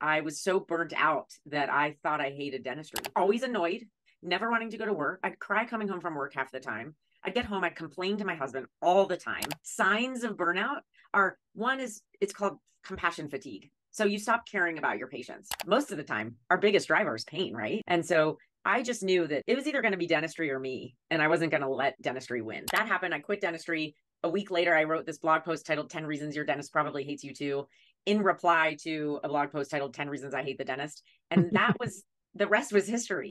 I was so burnt out that I thought I hated dentistry. Always annoyed, never wanting to go to work. I'd cry coming home from work half the time. I'd get home, I'd complain to my husband all the time. Signs of burnout are, one is, it's called compassion fatigue. So you stop caring about your patients. Most of the time, our biggest driver is pain, right? And so I just knew that it was either going to be dentistry or me, and I wasn't going to let dentistry win. That happened. I quit dentistry. A week later, I wrote this blog post titled 10 Reasons Your Dentist Probably Hates You Too, in reply to a blog post titled 10 Reasons I Hate the Dentist. And that was, the rest was history.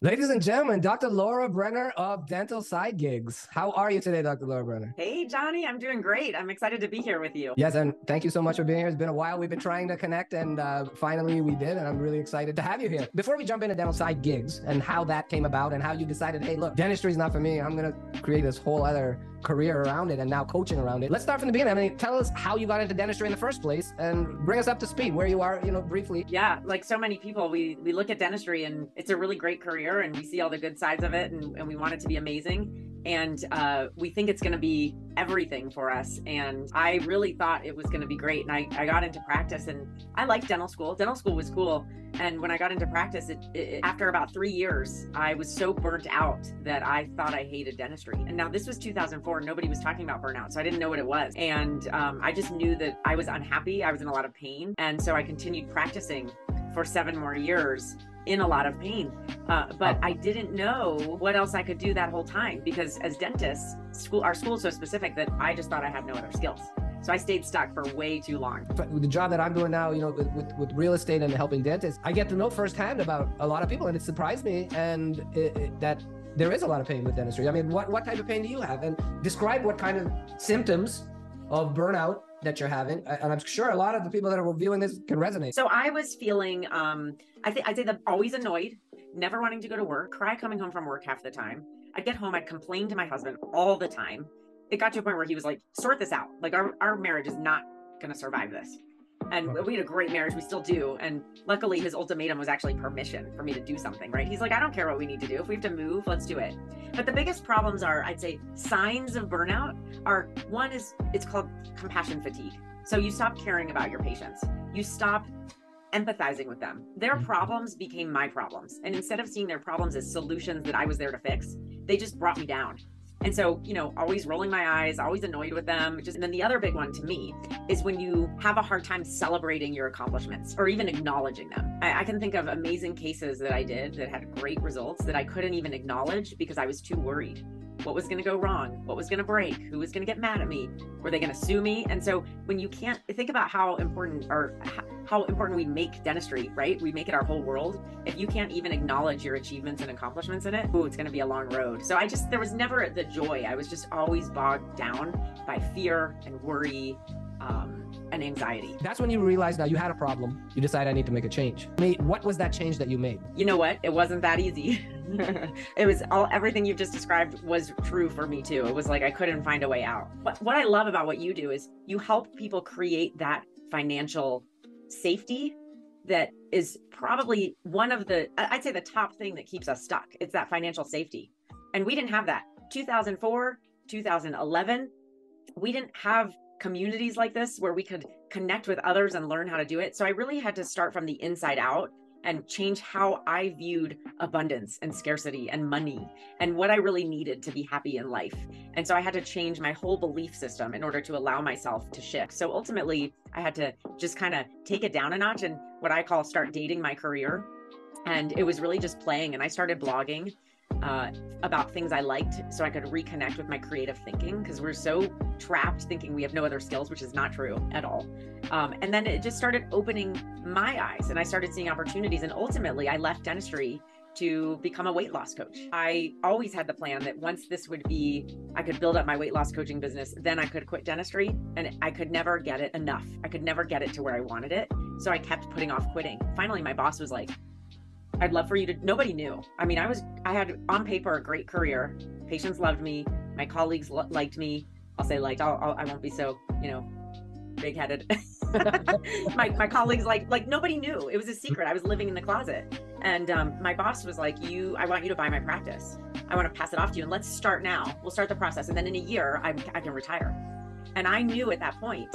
Ladies and gentlemen, Dr. Laura Brenner of Dental Side Gigs. How are you today, Dr. Laura Brenner? Hey, Johnny, I'm doing great. I'm excited to be here with you. Yes, and thank you so much for being here. It's been a while. We've been trying to connect, and finally we did, and I'm really excited to have you here. Before we jump into Dental Side Gigs and how that came about and how you decided, hey, look, dentistry is not for me. I'm going to create this whole other career around it and now coaching around it. Let's start from the beginning. I mean, tell us how you got into dentistry in the first place and bring us up to speed where you are, briefly. Yeah, like so many people, we look at dentistry and it's a really great career and we see all the good sides of it and we want it to be amazing. And we think it's going to be everything for us. And I really thought it was going to be great. And I got into practice and I liked dental school. Dental school was cool. And when I got into practice, after about 3 years, I was so burnt out that I thought I hated dentistry. And now this was 2004. Nobody was talking about burnout, so I didn't know what it was. And I just knew that I was unhappy. I was in a lot of pain. And so I continued practicing for 7 more years in a lot of pain. But I didn't know what else I could do that whole time because as dentists, our school is so specific that I just thought I had no other skills. So I stayed stuck for way too long. But with the job that I'm doing now, with real estate and helping dentists, I get to know firsthand about a lot of people, and it surprised me and that there is a lot of pain with dentistry. I mean, what type of pain do you have? And describe what kind of symptoms of burnout that you're having. And I'm sure a lot of the people that are viewing this can resonate. So I was feeling, I'd say that always annoyed, never wanting to go to work, cry coming home from work half the time. I'd get home, I'd complain to my husband all the time. It got to a point where he was like, sort this out. Like our marriage is not going to survive this. And we had a great marriage. We still do. And luckily his ultimatum was actually permission for me to do something, right? He's like, I don't care what we need to do. If we have to move, let's do it. But the biggest problems are, I'd say, signs of burnout are, one is, it's called compassion fatigue. So you stop caring about your patients. You stop empathizing with them. Their problems became my problems. And instead of seeing their problems as solutions that I was there to fix, they just brought me down. And so, always rolling my eyes, always annoyed with them. And then the other big one to me is when you have a hard time celebrating your accomplishments or even acknowledging them. I can think of amazing cases that I did that had great results that I couldn't even acknowledge because I was too worried. What was going to go wrong? What was going to break? Who was going to get mad at me? Were they going to sue me? And so when you can't think about how important we make dentistry, right? We make it our whole world. If you can't even acknowledge your achievements and accomplishments in it, it's going to be a long road. So there was never the joy. I was just always bogged down by fear and worry and anxiety. That's when you realized that you had a problem. You decided I need to make a change. What was that change that you made? You know what? It wasn't that easy. It was everything you've just described was true for me too. It was like I couldn't find a way out. But what I love about what you do is you help people create that financial safety that is probably one of I'd say the top thing that keeps us stuck. It's that financial safety. And we didn't have that. 2004, 2011, we didn't have communities like this where we could connect with others and learn how to do it. So I really had to start from the inside out and change how I viewed abundance and scarcity and money and what I really needed to be happy in life. And so I had to change my whole belief system in order to allow myself to shift. So ultimately, I had to just kind of take it down a notch and what I call start dating my career. And it was really just playing. And I started blogging about things I liked so I could reconnect with my creative thinking because we're so trapped thinking we have no other skills, which is not true at all. And then it just started opening my eyes and I started seeing opportunities. And ultimately I left dentistry to become a weight loss coach. I always had the plan that once I could build up my weight loss coaching business, then I could quit dentistry and I could never get it enough. I could never get it to where I wanted it. So I kept putting off quitting. Finally, my boss was like, I'd love for you to, nobody knew. I mean, I had on paper a great career. Patients loved me. My colleagues liked me. I'll say liked, I won't be so, big-headed. my colleagues like nobody knew. It was a secret. I was living in the closet. And my boss was like, I want you to buy my practice. I want to pass it off to you and let's start now. We'll start the process. And then in a year, I can retire. And I knew at that point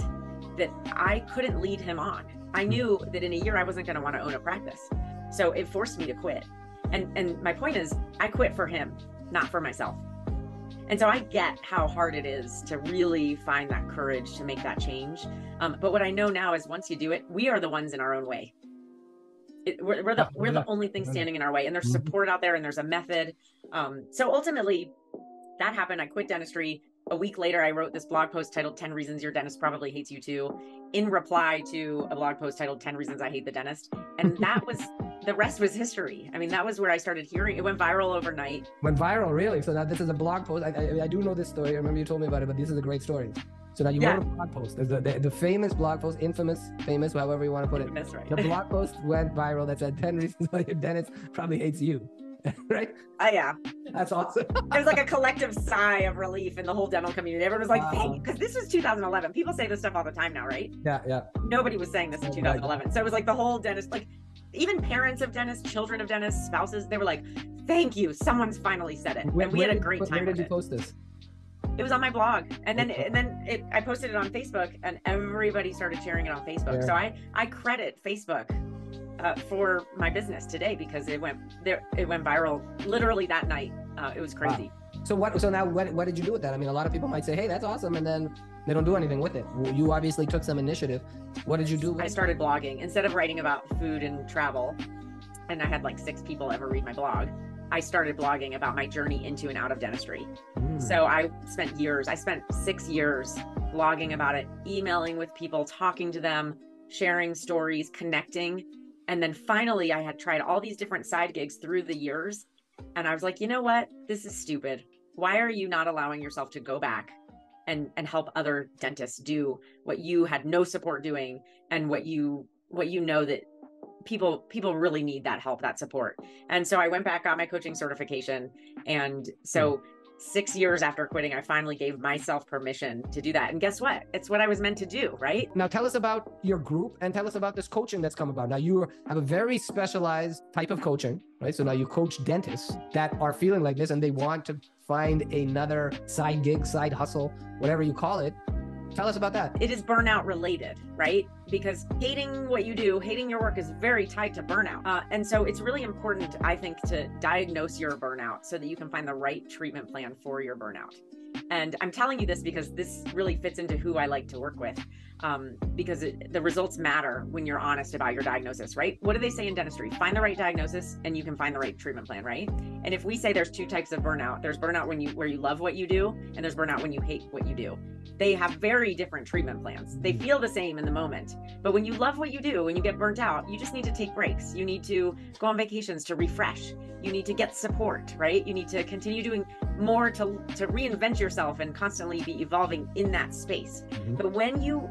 that I couldn't lead him on. I knew that in a year I wasn't going to want to own a practice. So it forced me to quit. And my point is, I quit for him, not for myself. And so I get how hard it is to really find that courage to make that change. But what I know now is once you do it, we are the ones in our own way. We're the only thing standing in our way, and there's support out there and there's a method. So ultimately that happened. I quit dentistry. A week later, I wrote this blog post titled 10 Reasons Your Dentist Probably Hates You Too, in reply to a blog post titled 10 Reasons I Hate the Dentist. And that was, the rest was history. I mean, that was where I started hearing, it went viral overnight. Went viral, really? So now this is a blog post. I do know this story. I remember you told me about it, but this is a great story. So now you wrote a blog post. The famous blog post, famous, however you want to put it. That's right. The blog post went viral that said 10 reasons why your dentist probably hates you. Right? Yeah. That's awesome. It was like a collective sigh of relief in the whole dental community. Everyone was like, thank you. Because this was 2011. People say this stuff all the time now, right? Yeah. Nobody was saying this in 2011. So it was like the whole dentist, like even parents of dentists, children of dentists, spouses, they were like, thank you. Someone's finally said it. And we had a great time. Where did you post this? It was on my blog. And then I posted it on Facebook, and everybody started sharing it on Facebook. Yeah. So I credit Facebook for my business today, because it went viral literally that night. It was crazy. Wow. So now what did you do with that? I mean, a lot of people might say, hey, that's awesome, and then they don't do anything with it. You obviously took some initiative. What did you do with it? I started blogging instead of writing about food and travel, and I had like 6 people ever read my blog. I started blogging about my journey into and out of dentistry. So I spent 6 years blogging about it, emailing with people, talking to them, sharing stories, connecting. And then finally I had tried all these different side gigs through the years. And I was like, you know what? This is stupid. Why are you not allowing yourself to go back and help other dentists do what you had no support doing, and what you know that people really need that help, that support. And so I went back, got my coaching certification. And so 6 years after quitting, I finally gave myself permission to do that. And guess what? It's what I was meant to do, right? Now tell us about your group, and tell us about this coaching that's come about. Now you have a very specialized type of coaching, right? So now you coach dentists that are feeling like this and they want to find another side gig, side hustle, whatever you call it. Tell us about that. It is burnout related, right? Because hating what you do, hating your work is very tied to burnout. And so it's really important, I think, to diagnose your burnout so that you can find the right treatment plan for your burnout. And I'm telling you this because this really fits into who I like to work with, because the results matter when you're honest about your diagnosis, right? What do they say in dentistry? Find the right diagnosis and you can find the right treatment plan, right? And if we say there's 2 types of burnout, there's burnout where you love what you do, and there's burnout when you hate what you do. They have very different treatment plans. They feel the same in the moment, but when you love what you do, when you get burnt out, you just need to take breaks. You need to go on vacations to refresh. You need to get support, right? You need to continue doing more to reinvent yourself and constantly be evolving in that space. But when you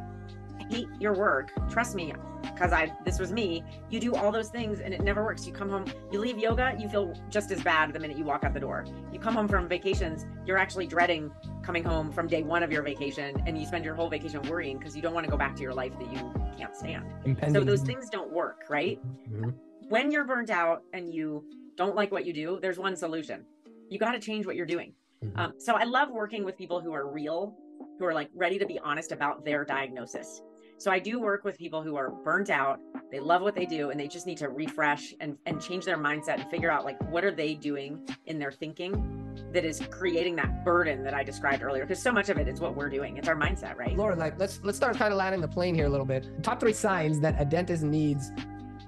hate your work, trust me, because this was me, you do all those things and it never works. You come home, you leave yoga, you feel just as bad the minute you walk out the door. You come home from vacations, you're actually dreading coming home from day 1 of your vacation, and you spend your whole vacation worrying because you don't want to go back to your life that you can't stand. So those things don't work, right? When you're burnt out and you don't like what you do, there's one solution. You got to change what you're doing. So I love working with people who are real, who are like ready to be honest about their diagnosis. So I do work with people who are burnt out, they love what they do, and they just need to refresh and change their mindset and figure out, like, what are they doing in their thinking that is creating that burden that I described earlier? Because so much of it is what we're doing. It's our mindset, right? Laura, like, let's start kind of landing the plane here a little bit. Top 3 signs that a dentist needs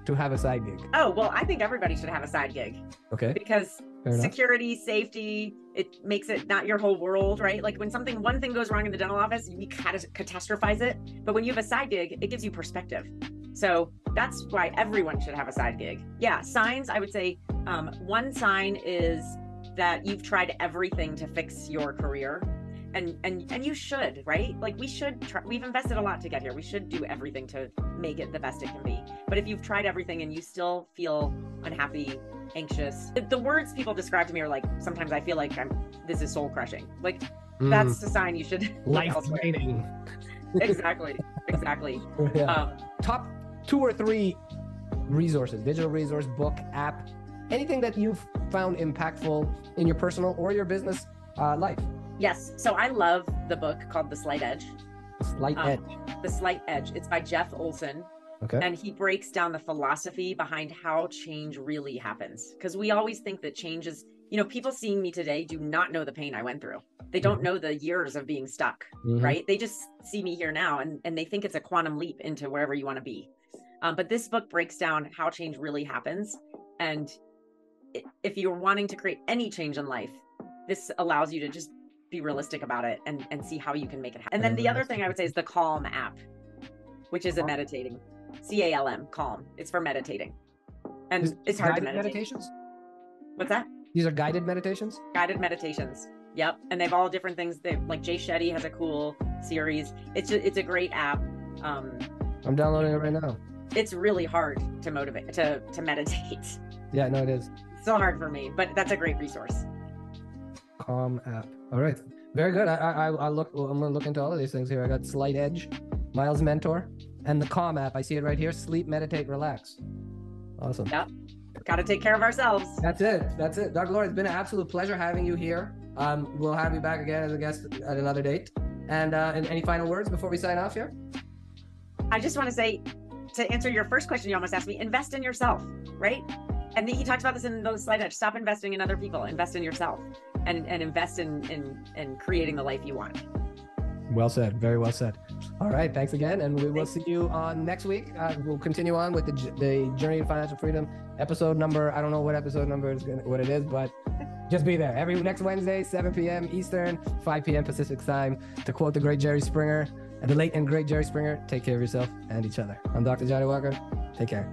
to have a side gig. Oh, well, I think everybody should have a side gig. Okay. Because security, safety, it makes it not your whole world, right? Like when one thing goes wrong in the dental office, you catastrophize it. But when you have a side gig, it gives you perspective. So that's why everyone should have a side gig. Yeah, signs, I would say one sign is that you've tried everything to fix your career. And you should, right? Like we've invested a lot to get here. We should do everything to make it the best it can be. But if you've tried everything and you still feel unhappy, anxious, the words people describe to me are like, sometimes I feel like this is soul crushing. Like that's the sign you should life draining. Exactly. Yeah. Top 2 or 3 resources, digital resource, book, app, anything that you've found impactful in your personal or your business life. Yes. So I love the book called The Slight Edge. Slight Edge. The Slight Edge. It's by Jeff Olson. Okay. And he breaks down the philosophy behind how change really happens. Because we always think that change is, people seeing me today do not know the pain I went through. They don't know the years of being stuck, right? They just see me here now and they think it's a quantum leap into wherever you want to be. But this book breaks down how change really happens. And if you're wanting to create any change in life, this allows you to just be realistic about it and see how you can make it happen. And then the other thing I would say is the Calm app, which is a meditating. CALM, Calm. It's for meditating. And it's hard to meditate. Meditations? What's that? These are guided meditations? Guided meditations. Yep. And they've all different things. Like Jay Shetty has a cool series. It's a great app. I'm downloading it right now. It's really hard to motivate, to meditate. Yeah, no, it is. It's so hard for me, but that's a great resource. Calm app. All right. Very good. I'm going to look into all of these things here. I got Slight Edge, Miles Mentor, and the Calm app. I see it right here. Sleep, meditate, relax. Awesome. Yep. Got to take care of ourselves. That's it. Dr. Laura, it's been an absolute pleasure having you here. We'll have you back again as a guest at another date. And any final words before we sign off here? I just want to say, to answer your first question you almost asked me, invest in yourself, right? And he talks about this in those Slight Edge. Stop investing in other people. Invest in yourself and invest in creating the life you want. Well said. Very well said. All right. Thanks again. And we will see you on next week. We'll continue on with the Journey to Financial Freedom episode number. I don't know what episode number is what it is, but just be there. Every next Wednesday, 7 p.m. Eastern, 5 p.m. Pacific time. To quote the great Jerry Springer, the late and great Jerry Springer, take care of yourself and each other. I'm Dr. Jonny Walker. Take care.